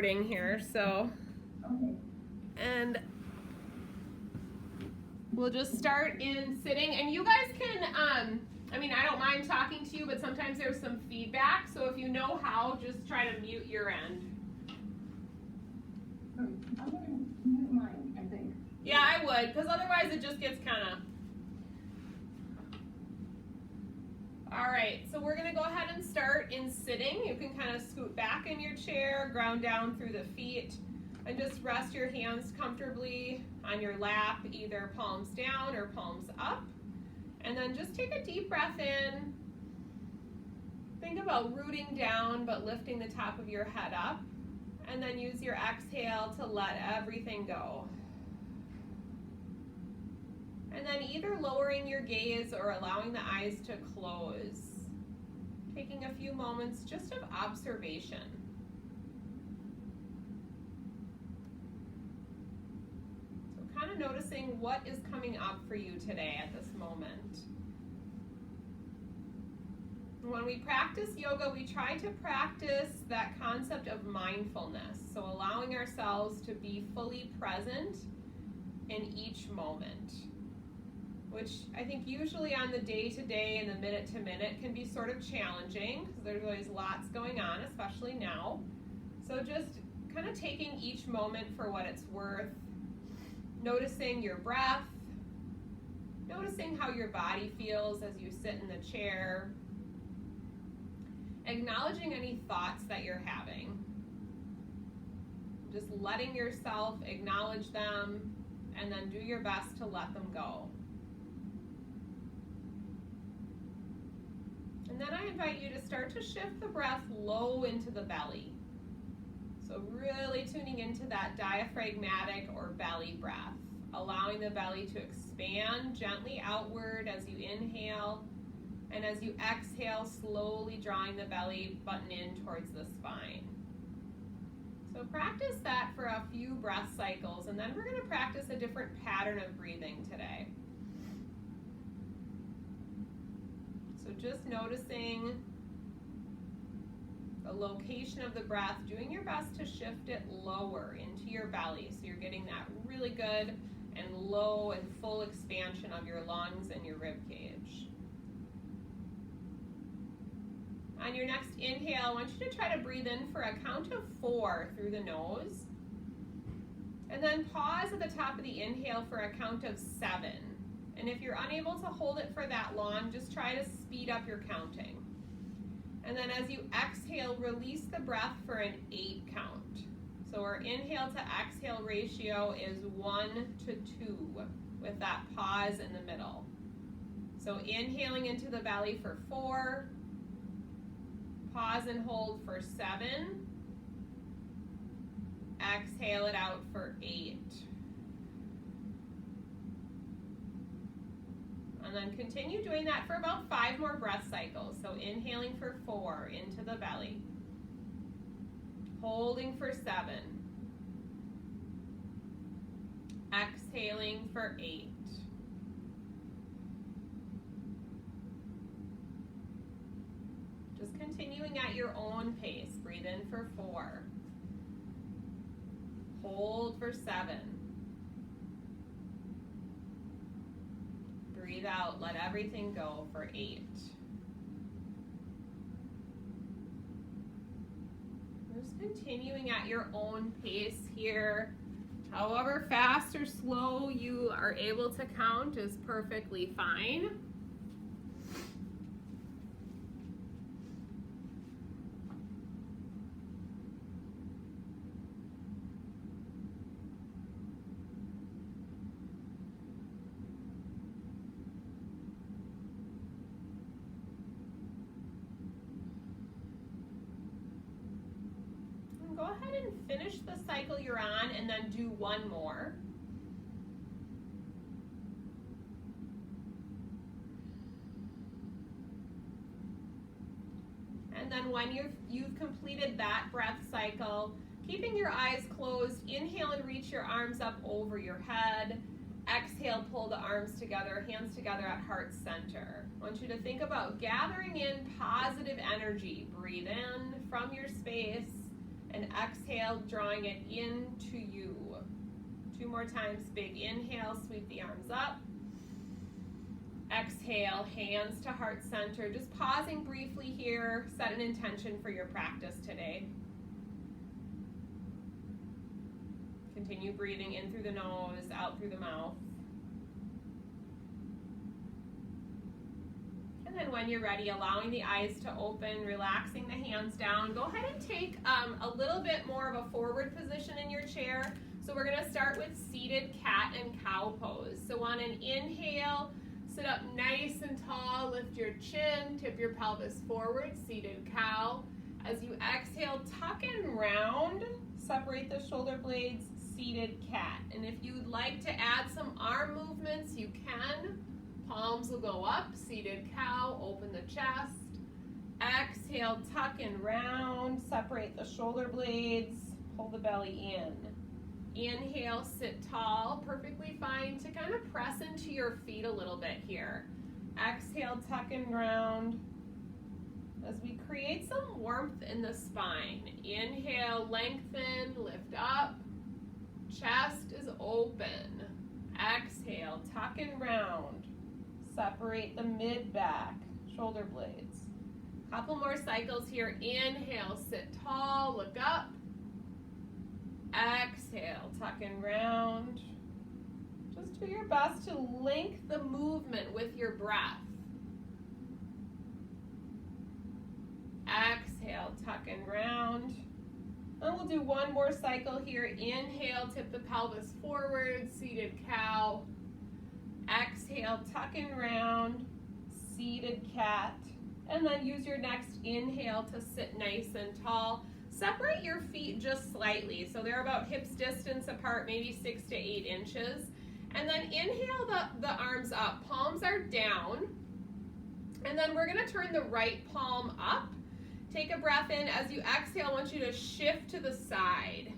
Here, so and we'll just start in sitting, and you guys can I mean, I don't mind talking to you, but sometimes there's some feedback, so if you know how, just try to mute your end. I'm gonna mute mine, I think. Yeah, I would, because otherwise it just gets kind of. All right, so we're gonna go ahead and start in sitting. You can kind of scoot back in your chair, ground down through the feet, and just rest your hands comfortably on your lap, either palms down or palms up. And then just take a deep breath in. Think about rooting down, but lifting the top of your head up. And then use your exhale to let everything go. And then either lowering your gaze or allowing the eyes to close. Taking a few moments just of observation. So kind of noticing what is coming up for you today at this moment. When we practice yoga, we try to practice that concept of mindfulness. So allowing ourselves to be fully present in each moment, which I think usually on the day-to-day and the minute-to-minute can be sort of challenging because there's always lots going on, especially now. So just kind of taking each moment for what it's worth, noticing your breath, noticing how your body feels as you sit in the chair, acknowledging any thoughts that you're having, just letting yourself acknowledge them, and then do your best to let them go. And then I invite you to start to shift the breath low into the belly. So really tuning into that diaphragmatic or belly breath, allowing the belly to expand gently outward as you inhale, and as you exhale, slowly drawing the belly button in towards the spine. So practice that for a few breath cycles, and then we're going to practice a different pattern of breathing today. So just noticing the location of the breath, doing your best to shift it lower into your belly so you're getting that really good and low and full expansion of your lungs and your rib cage. On your next inhale, I want you to try to breathe in for a count of 4 through the nose. And then pause at the top of the inhale for a count of 7. And if you're unable to hold it for that long, just try to speed up your counting. And then as you exhale, release the breath for an 8 count. So our inhale to exhale ratio is 1 to 2 with that pause in the middle. So inhaling into the belly for 4, pause and hold for 7, exhale it out for 8. And then continue doing that for about 5 more breath cycles. So inhaling for 4 into the belly, holding for 7, exhaling for 8. Just continuing at your own pace. Breathe in for 4, hold for 7. Breathe out, let everything go for 8. Just continuing at your own pace here. However fast or slow you are able to count is perfectly fine. Go ahead and finish the cycle you're on and then do one more. And then when you've completed that breath cycle, keeping your eyes closed, inhale and reach your arms up over your head. Exhale, pull the arms together, hands together at heart center. I want you to think about gathering in positive energy. Breathe in from your space. And exhale, drawing it into you. 2 more times, big inhale, sweep the arms up. Exhale, hands to heart center. Just pausing briefly here, set an intention for your practice today. Continue breathing in through the nose, out through the mouth. And then when you're ready, allowing the eyes to open, relaxing the hands down. Go ahead and take a little bit more of a forward position in your chair. So we're gonna start with seated cat and cow pose. So on an inhale, sit up nice and tall, lift your chin, tip your pelvis forward, seated cow. As you exhale, tuck and round, separate the shoulder blades, seated cat. And if you'd like to add some arm movements, you can. Palms will go up, seated cow, open the chest. Exhale, tuck and round, separate the shoulder blades, pull the belly in. Inhale, sit tall, perfectly fine to kind of press into your feet a little bit here. Exhale, tuck and round as we create some warmth in the spine. Inhale, lengthen, lift up, chest is open. Exhale, tuck and round, separate the mid-back, shoulder blades. Couple more cycles here. Inhale, sit tall, look up. Exhale, tuck and round. Just do your best to link the movement with your breath. Exhale, tuck and round. And we'll do one more cycle here. Inhale, tip the pelvis forward, seated cow. Exhale, tuck and round, seated cat. And then use your next inhale to sit nice and tall. Separate your feet just slightly, so they're about hips distance apart, maybe 6 to 8 inches. And then inhale the arms up, palms are down. And then we're gonna turn the right palm up. Take a breath in. As you exhale, I want you to shift to the side.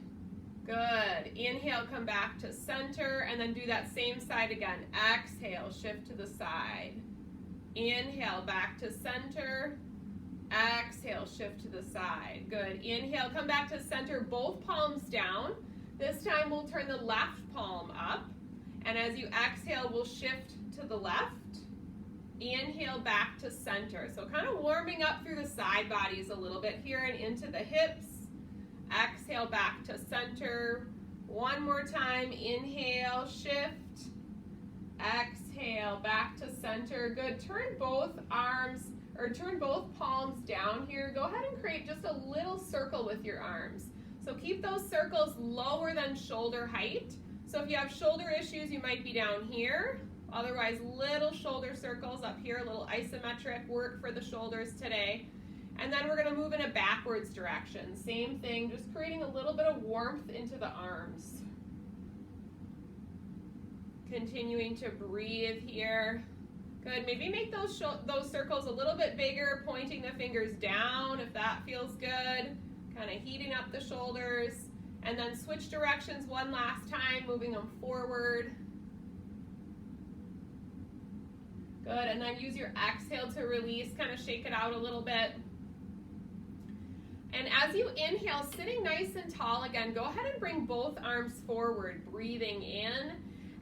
Good. Inhale, come back to center, and then do that same side again. Exhale, shift to the side. Inhale, back to center. Exhale, shift to the side. Good. Inhale, come back to center, both palms down. This time we'll turn the left palm up. And as you exhale, we'll shift to the left. Inhale, back to center. So kind of warming up through the side bodies a little bit here and into the hips. Exhale, back to center. One more time. Inhale, shift. Exhale, back to center. Good. Turn both palms down here. Go ahead and create just a little circle with your arms. So keep those circles lower than shoulder height. So if you have shoulder issues, you might be down here. Otherwise, little shoulder circles up here, a little isometric work for the shoulders today. And then we're gonna move in a backwards direction. Same thing, just creating a little bit of warmth into the arms. Continuing to breathe here. Good, maybe make those circles a little bit bigger, pointing the fingers down if that feels good. Kind of heating up the shoulders. And then switch directions one last time, moving them forward. Good, and then use your exhale to release, kind of shake it out a little bit. And as you inhale, sitting nice and tall again, go ahead and bring both arms forward, breathing in.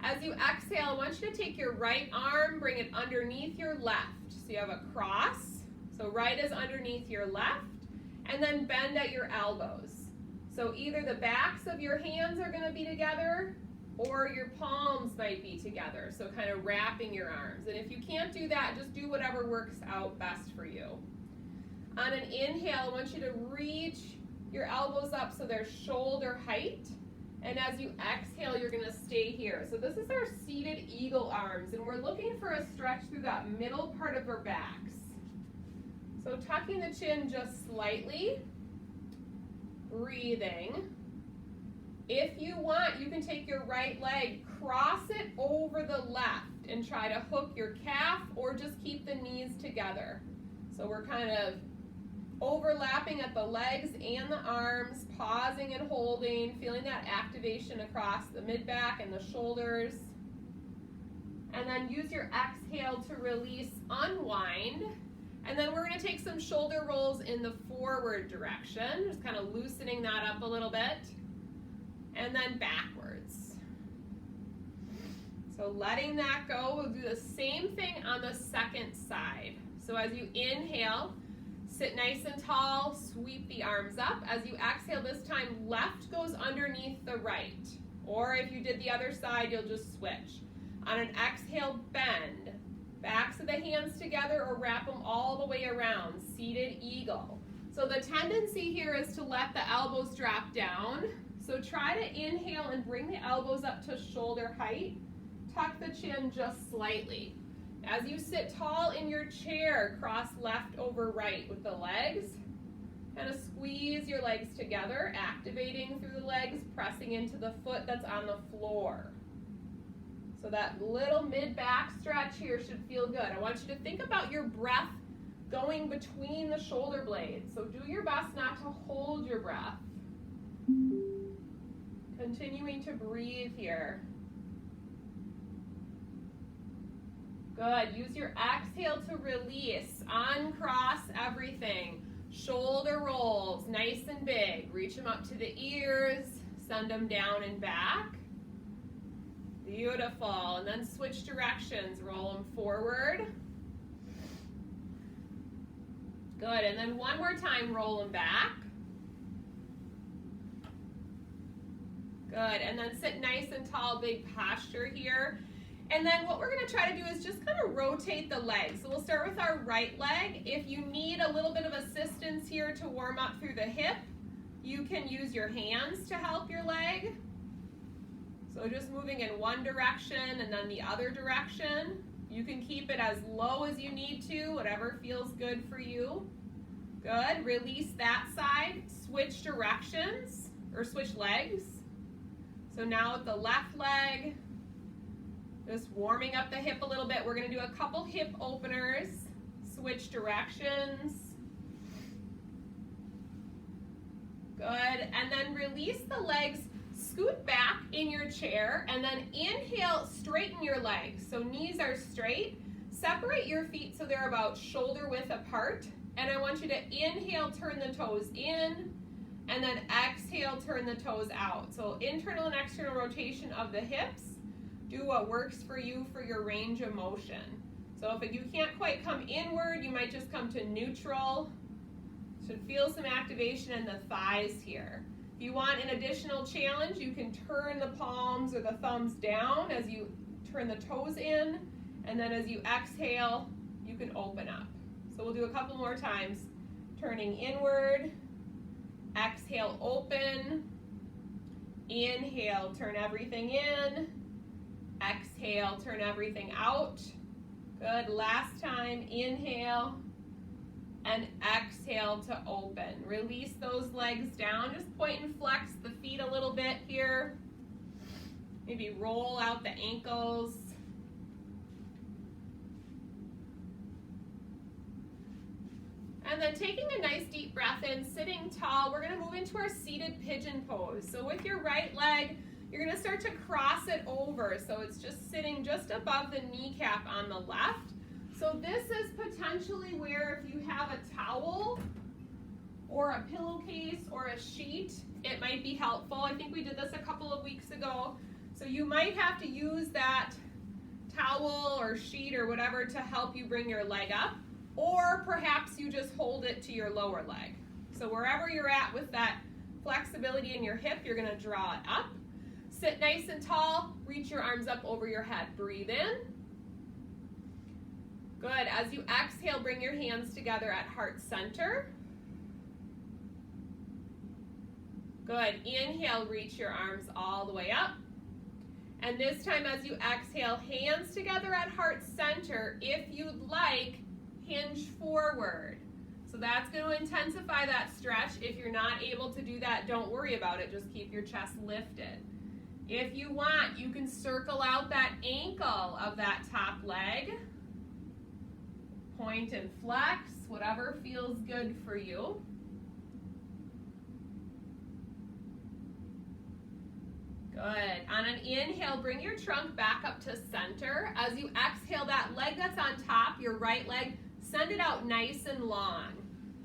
As you exhale, I want you to take your right arm, bring it underneath your left. So you have a cross, so right is underneath your left, and then bend at your elbows. So either the backs of your hands are gonna be together, or your palms might be together, so kind of wrapping your arms. And if you can't do that, just do whatever works out best for you. On an inhale, I want you to reach your elbows up so they're shoulder height. And as you exhale, you're gonna stay here. So this is our seated eagle arms, and we're looking for a stretch through that middle part of our backs. So tucking the chin just slightly, breathing. If you want, you can take your right leg, cross it over the left, and try to hook your calf or just keep the knees together. So we're kind of overlapping at the legs and the arms, pausing and holding, feeling that activation across the mid-back and the shoulders. And then use your exhale to release, unwind. And then we're gonna take some shoulder rolls in the forward direction, just kind of loosening that up a little bit. And then backwards. So letting that go, we'll do the same thing on the second side. So as you inhale, sit nice and tall, sweep the arms up. As you exhale this time, left goes underneath the right. Or if you did the other side, you'll just switch. On an exhale, bend. Backs of the hands together or wrap them all the way around, seated eagle. So the tendency here is to let the elbows drop down. So try to inhale and bring the elbows up to shoulder height. Tuck the chin just slightly. As you sit tall in your chair, cross left over right with the legs. Kind of squeeze your legs together, activating through the legs, pressing into the foot that's on the floor. So that little mid-back stretch here should feel good. I want you to think about your breath going between the shoulder blades. So do your best not to hold your breath. Continuing to breathe here. Good. Use your exhale to release. Uncross everything. Shoulder rolls, nice and big. Reach them up to the ears. Send them down and back. Beautiful. And then switch directions. Roll them forward. Good. And then one more time, roll them back. Good. And then sit nice and tall, big posture here. And then what we're going to try to do is just kind of rotate the legs. So we'll start with our right leg. If you need a little bit of assistance here to warm up through the hip, you can use your hands to help your leg. So just moving in one direction and then the other direction. You can keep it as low as you need to, whatever feels good for you. Good. Release that side. Switch directions, or switch legs. So now with the left leg, just warming up the hip a little bit. We're going to do a couple hip openers. Switch directions. Good. And then release the legs. Scoot back in your chair. And then inhale, straighten your legs. So knees are straight. Separate your feet so they're about shoulder width apart. And I want you to inhale, turn the toes in. And then exhale, turn the toes out. So internal and external rotation of the hips. Do what works for you for your range of motion. So if you can't quite come inward, you might just come to neutral. Should feel some activation in the thighs here. If you want an additional challenge, you can turn the palms or the thumbs down as you turn the toes in. And then as you exhale, you can open up. So we'll do a couple more times. Turning inward. Exhale, open. Inhale, turn everything in. Exhale, turn everything out. Good. Last time, inhale and exhale to open. Release those legs down. Just point and flex the feet a little bit here. Maybe roll out the ankles. And then taking a nice deep breath in, sitting tall, we're going to move into our seated pigeon pose. So with your right leg, you're going to start to cross it over. So it's just sitting just above the kneecap on the left. So this is potentially where if you have a towel or a pillowcase or a sheet, it might be helpful. I think we did this a couple of weeks ago. So you might have to use that towel or sheet or whatever to help you bring your leg up. Or perhaps you just hold it to your lower leg. So wherever you're at with that flexibility in your hip, you're going to draw it up. Sit nice and tall, reach your arms up over your head. Breathe in. Good. As you exhale, bring your hands together at heart center. Good. Inhale, reach your arms all the way up. And this time as you exhale, hands together at heart center. If you'd like, hinge forward. So that's going to intensify that stretch. If you're not able to do that, don't worry about it. Just keep your chest lifted. If you want, you can circle out that ankle of that top leg. Point and flex, whatever feels good for you. Good. On an inhale, bring your trunk back up to center. As you exhale, that leg that's on top, your right leg, send it out nice and long.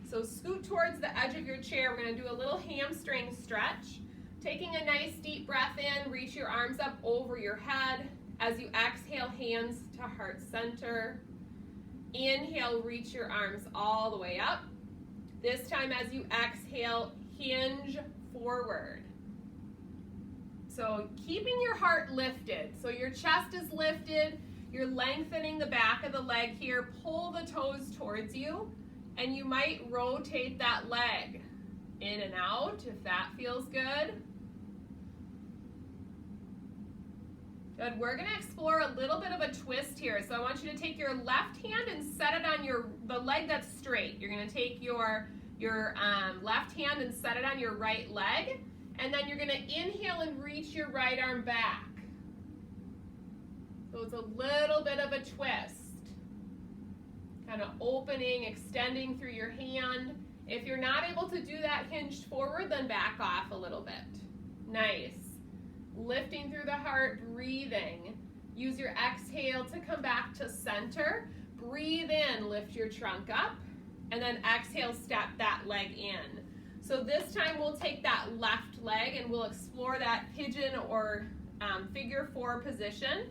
So scoot towards the edge of your chair. We're going to do a little hamstring stretch. Taking a nice deep breath in, reach your arms up over your head. As you exhale, hands to heart center. Inhale, reach your arms all the way up. This time as you exhale, hinge forward. So keeping your heart lifted. So your chest is lifted. You're lengthening the back of the leg here. Pull the toes towards you. And you might rotate that leg in and out if that feels good. Good. We're going to explore a little bit of a twist here. So I want you to take your left hand and set it on the leg that's straight. You're going to take your left hand and set it on your right leg. And then you're going to inhale and reach your right arm back. So it's a little bit of a twist. Kind of opening, extending through your hand. If you're not able to do that hinged forward, then back off a little bit. Nice. Lifting through the heart, breathing. Use your exhale to come back to center. Breathe in, lift your trunk up. And then exhale, step that leg in. So this time we'll take that left leg and we'll explore that pigeon or figure 4 position.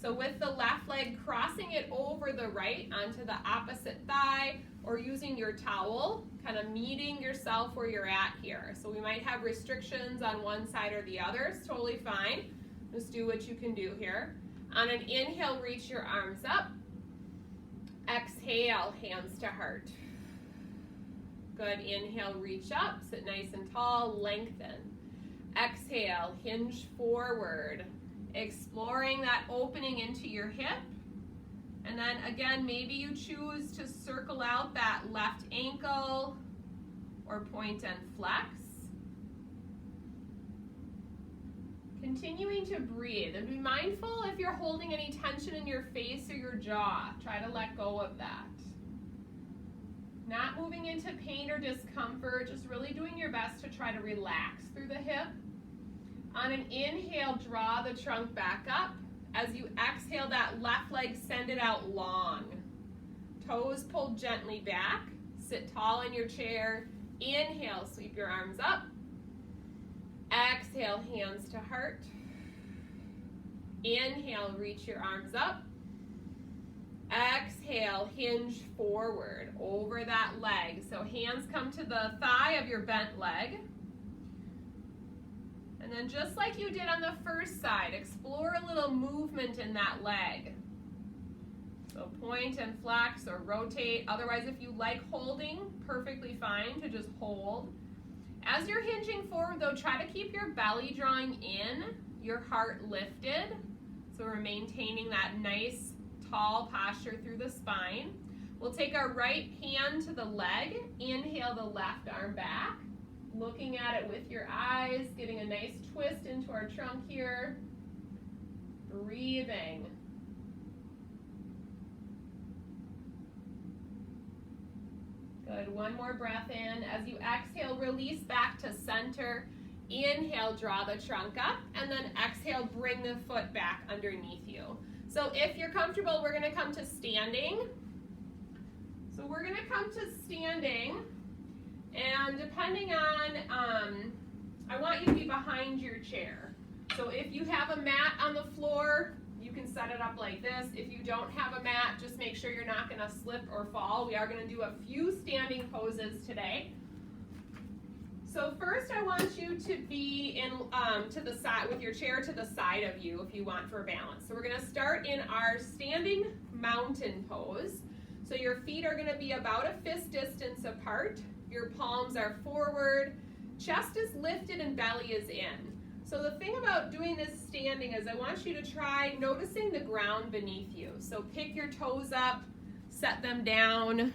So with the left leg, crossing it over the right onto the opposite thigh, or using your towel, kind of meeting yourself where you're at here. So we might have restrictions on one side or the other. It's totally fine. Just do what you can do here. On an inhale, reach your arms up. Exhale, hands to heart. Good. Inhale, reach up, sit nice and tall, lengthen. Exhale, hinge forward. Exploring that opening into your hip. And then again, maybe you choose to circle out that left ankle or point and flex. Continuing to breathe and be mindful if you're holding any tension in your face or your jaw. Try to let go of that. Not moving into pain or discomfort, just really doing your best to try to relax through the hip. On an inhale, draw the trunk back up. As you exhale, that left leg, send it out long. Toes pulled gently back. Sit tall in your chair. Inhale, sweep your arms up. Exhale, hands to heart. Inhale, reach your arms up. Exhale, hinge forward over that leg. So hands come to the thigh of your bent leg. And then just like you did on the first side, explore a little movement in that leg. So point and flex or rotate. Otherwise, if you like holding, perfectly fine to just hold. As you're hinging forward though, try to keep your belly drawing in, your heart lifted. So we're maintaining that nice tall posture through the spine. We'll take our right hand to the leg, inhale the left arm back. Looking at it with your eyes, getting a nice twist into our trunk here. Breathing. Good, one more breath in. As you exhale, release back to center. Inhale, draw the trunk up, and then exhale, bring the foot back underneath you. So if you're comfortable, we're gonna come to standing. So we're gonna come to standing. And depending on, I want you to be behind your chair. So if you have a mat on the floor, you can set it up like this. If you don't have a mat, just make sure you're not gonna slip or fall. We are gonna do a few standing poses today. So first I want you to be in to the side with your chair to the side of you if you want for balance. So we're gonna start in our standing mountain pose. So your feet are gonna be about a fist distance apart. Your palms are forward, chest is lifted and belly is in. So the thing about doing this standing is I want you to try noticing the ground beneath you. So pick your toes up, set them down.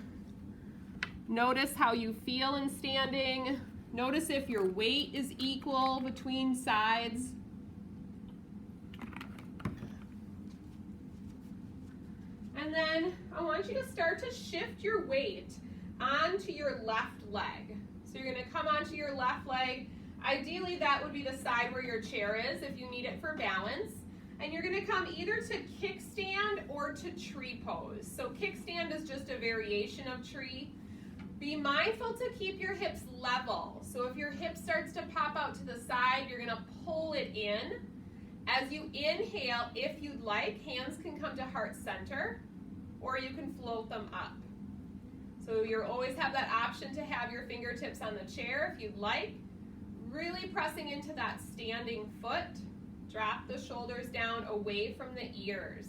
Notice how you feel in standing. Notice if your weight is equal between sides. And then I want you to start to shift your weight onto your left leg. So you're going to come onto your left leg. Ideally, that would be the side where your chair is if you need it for balance. And you're gonna come either to kickstand or to tree pose. So kickstand is just a variation of tree. Be mindful to keep your hips level. So if your hip starts to pop out to the side, you're gonna pull it in. As you inhale, if you'd like, hands can come to heart center, or you can float them up. So you always have that option to have your fingertips on the chair if you'd like. Really pressing into that standing foot. Drop the shoulders down away from the ears.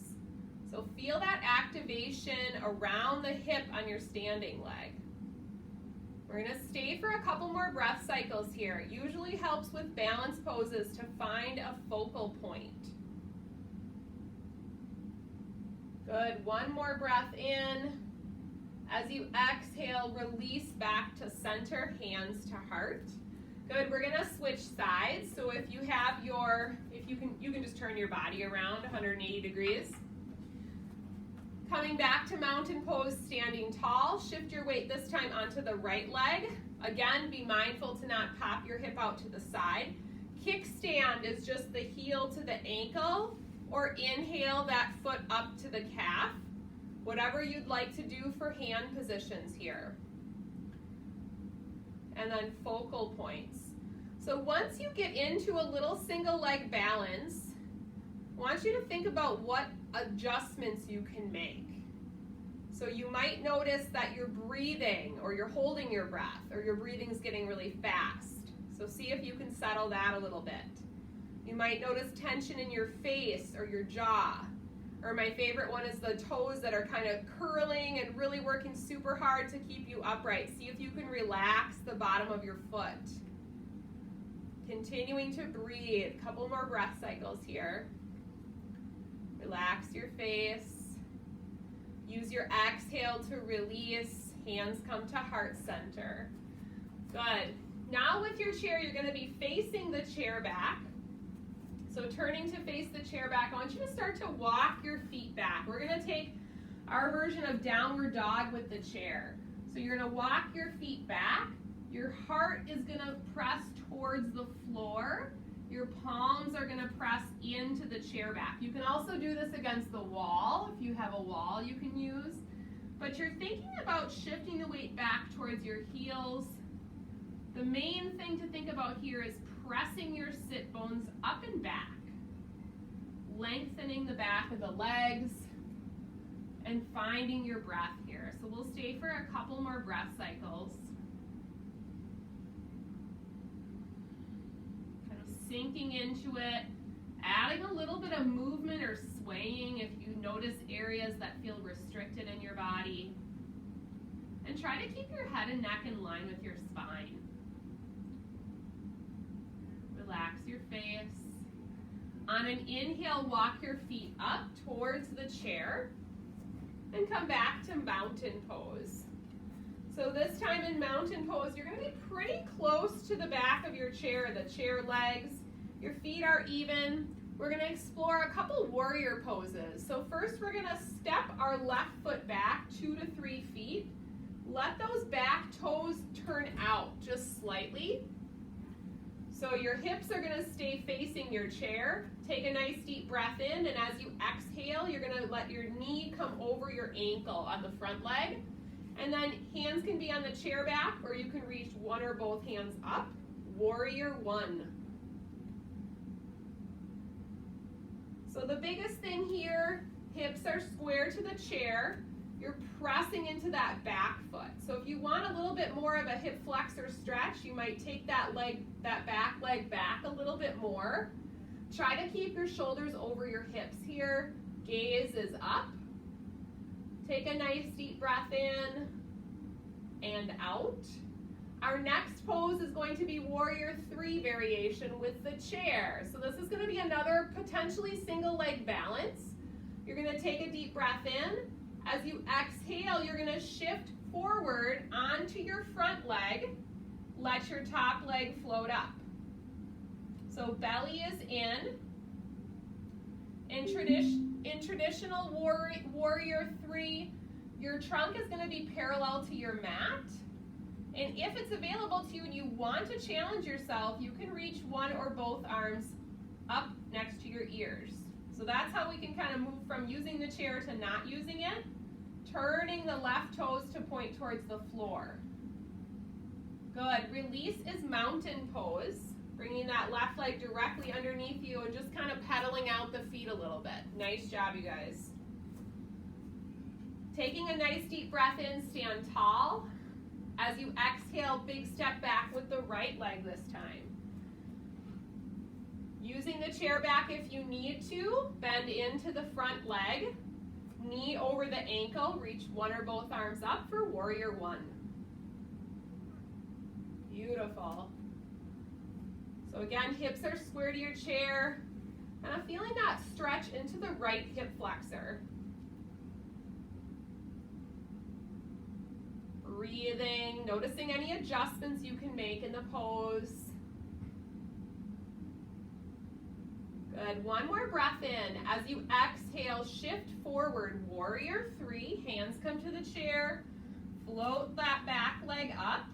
So feel that activation around the hip on your standing leg. We're gonna stay for a couple more breath cycles here. It usually helps with balance poses to find a focal point. Good, one more breath in. As you exhale, release back to center, hands to heart. Good, we're gonna switch sides. So if you have you can just turn your body around 180 degrees. Coming back to mountain pose, standing tall. Shift your weight this time onto the right leg. Again, be mindful to not pop your hip out to the side. Kickstand is just the heel to the ankle, or inhale that foot up to the calf. Whatever you'd like to do for hand positions here. And then focal points. So once you get into a little single leg balance, I want you to think about what adjustments you can make. So you might notice that you're breathing, or you're holding your breath, or your breathing's getting really fast. So see if you can settle that a little bit. You might notice tension in your face or your jaw. Or my favorite one is the toes that are kind of curling and really working super hard to keep you upright. See if you can relax the bottom of your foot. Continuing to breathe. Couple more breath cycles here. Relax your face. Use your exhale to release. Hands come to heart center. Good. Now with your chair, you're going to be facing the chair back. So turning to face the chair back, I want you to start to walk your feet back. We're going to take our version of downward dog with the chair. So you're going to walk your feet back. Your heart is going to press towards the floor. Your palms are going to press into the chair back. You can also do this against the wall if you have a wall you can use. But you're thinking about shifting the weight back towards your heels. The main thing to think about here is pressing your sit bones up and back, lengthening the back of the legs, and finding your breath here. So we'll stay for a couple more breath cycles. Kind of sinking into it, adding a little bit of movement or swaying if you notice areas that feel restricted in your body. And try to keep your head and neck in line with your spine. Relax your face. On an inhale, walk your feet up towards the chair and come back to mountain pose. So this time in mountain pose, you're going to be pretty close to the back of your chair, the chair legs. Your feet are even. We're going to explore a couple warrior poses. So first we're going to step our left foot back 2 to 3 feet. Let those back toes turn out just slightly. So your hips are going to stay facing your chair. Take a nice deep breath in, and as you exhale, you're going to let your knee come over your ankle on the front leg. And then hands can be on the chair back, or you can reach one or both hands up. Warrior one. So the biggest thing here, hips are square to the chair. You're pressing into that back foot. So if you want a little bit more of a hip flexor stretch, you might take that back leg back a little bit more. Try to keep your shoulders over your hips here. Gaze is up. Take a nice deep breath in and out. Our next pose is going to be Warrior 3 variation with the chair. So this is going to be another potentially single leg balance. You're going to take a deep breath in. As you exhale, you're going to shift forward onto your front leg. Let your top leg float up. So belly is in. In traditional Warrior 3, your trunk is going to be parallel to your mat. And if it's available to you and you want to challenge yourself, you can reach one or both arms up next to your ears. So that's how we can kind of move from using the chair to not using it. Turning the left toes to point towards the floor. Good. Release is mountain pose. Bringing that left leg directly underneath you and just kind of pedaling out the feet a little bit. Nice job, you guys. Taking a nice deep breath in, stand tall. As you exhale, big step back with the right leg this time. Using the chair back if you need to, bend into the front leg. Knee over the ankle, reach one or both arms up for warrior one. Beautiful. So again, hips are square to your chair. And I'm feeling that stretch into the right hip flexor. Breathing, noticing any adjustments you can make in the pose. Good, one more breath in. As you exhale, shift forward, warrior three. Hands come to the chair. Float that back leg up.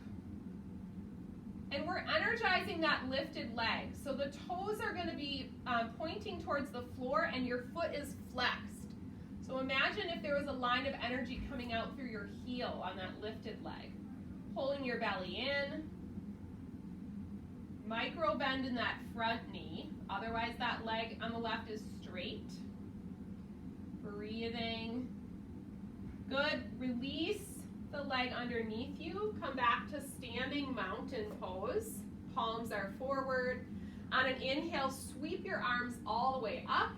And we're energizing that lifted leg. So the toes are going to be pointing towards the floor and your foot is flexed. So imagine if there was a line of energy coming out through your heel on that lifted leg. Pulling your belly in. Micro bend in that front knee. Otherwise that leg on the left is straight. Breathing. Good. Release the leg underneath you. Come back to standing mountain pose. Palms are forward. On an inhale, sweep your arms all the way up.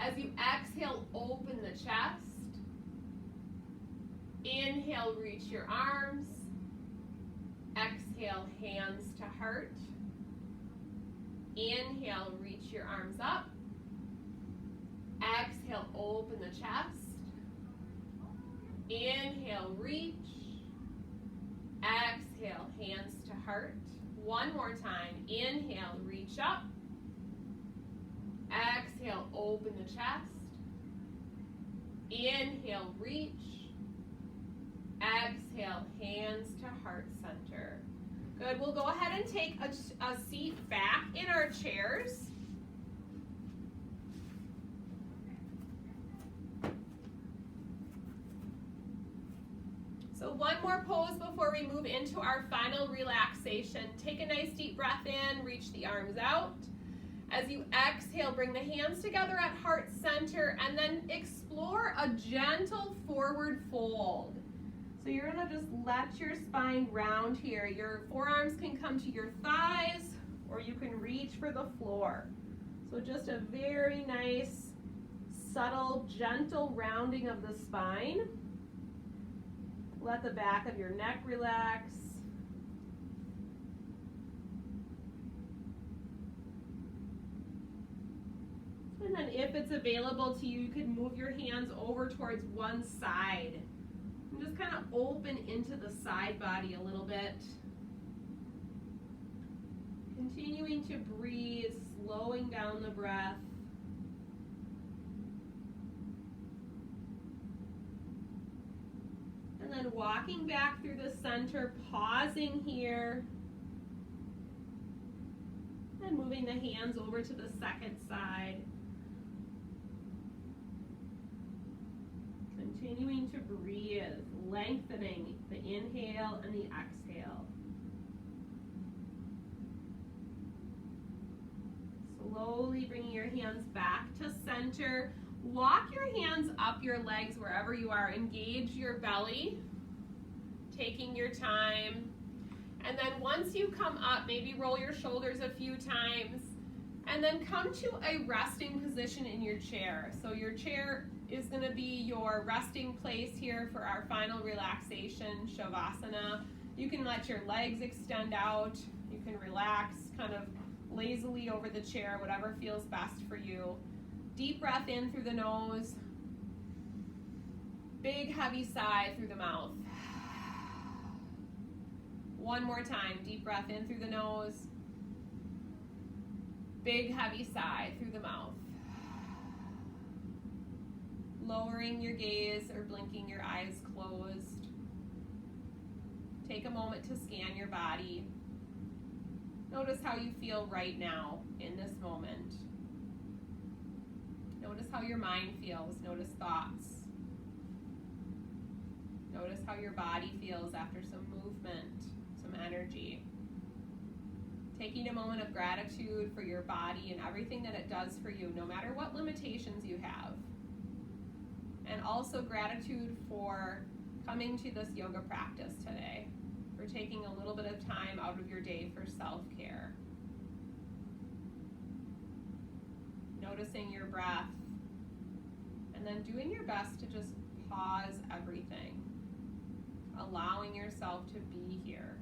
As you exhale, open the chest. Inhale, reach your arms. Exhale, hands to heart. Inhale, reach your arms up. Exhale, open the chest. Inhale, reach. Exhale, hands to heart. One more time. Inhale, reach up. Exhale, open the chest. Inhale, reach. Exhale, hands to heart center. Good, we'll go ahead and take a seat back in our chairs. So one more pose before we move into our final relaxation. Take a nice deep breath in, reach the arms out. As you exhale, bring the hands together at heart center and then explore a gentle forward fold. So you're gonna just let your spine round here. Your forearms can come to your thighs or you can reach for the floor. So just a very nice, subtle, gentle rounding of the spine. Let the back of your neck relax. And then if it's available to you, you can move your hands over towards one side. And just kind of open into the side body a little bit. Continuing to breathe, slowing down the breath. And then walking back through the center, pausing here. And moving the hands over to the second side. Continuing to breathe, lengthening the inhale and the exhale. Slowly bringing your hands back to center. Walk your hands up your legs wherever you are. Engage your belly, taking your time. And then once you come up, maybe roll your shoulders a few times. And then come to a resting position in your chair. So your chair is going to be your resting place here for our final relaxation, Shavasana. You can let your legs extend out. You can relax kind of lazily over the chair, whatever feels best for you. Deep breath in through the nose. Big heavy sigh through the mouth. One more time. Deep breath in through the nose. Big heavy sigh through the mouth. Lowering your gaze or blinking your eyes closed. Take a moment to scan your body. Notice how you feel right now in this moment. Notice how your mind feels. Notice thoughts. Notice how your body feels after some movement, some energy. Taking a moment of gratitude for your body and everything that it does for you, no matter what limitations you have. And also gratitude for coming to this yoga practice today, for taking a little bit of time out of your day for self-care. Noticing your breath, and then doing your best to just pause everything, allowing yourself to be here.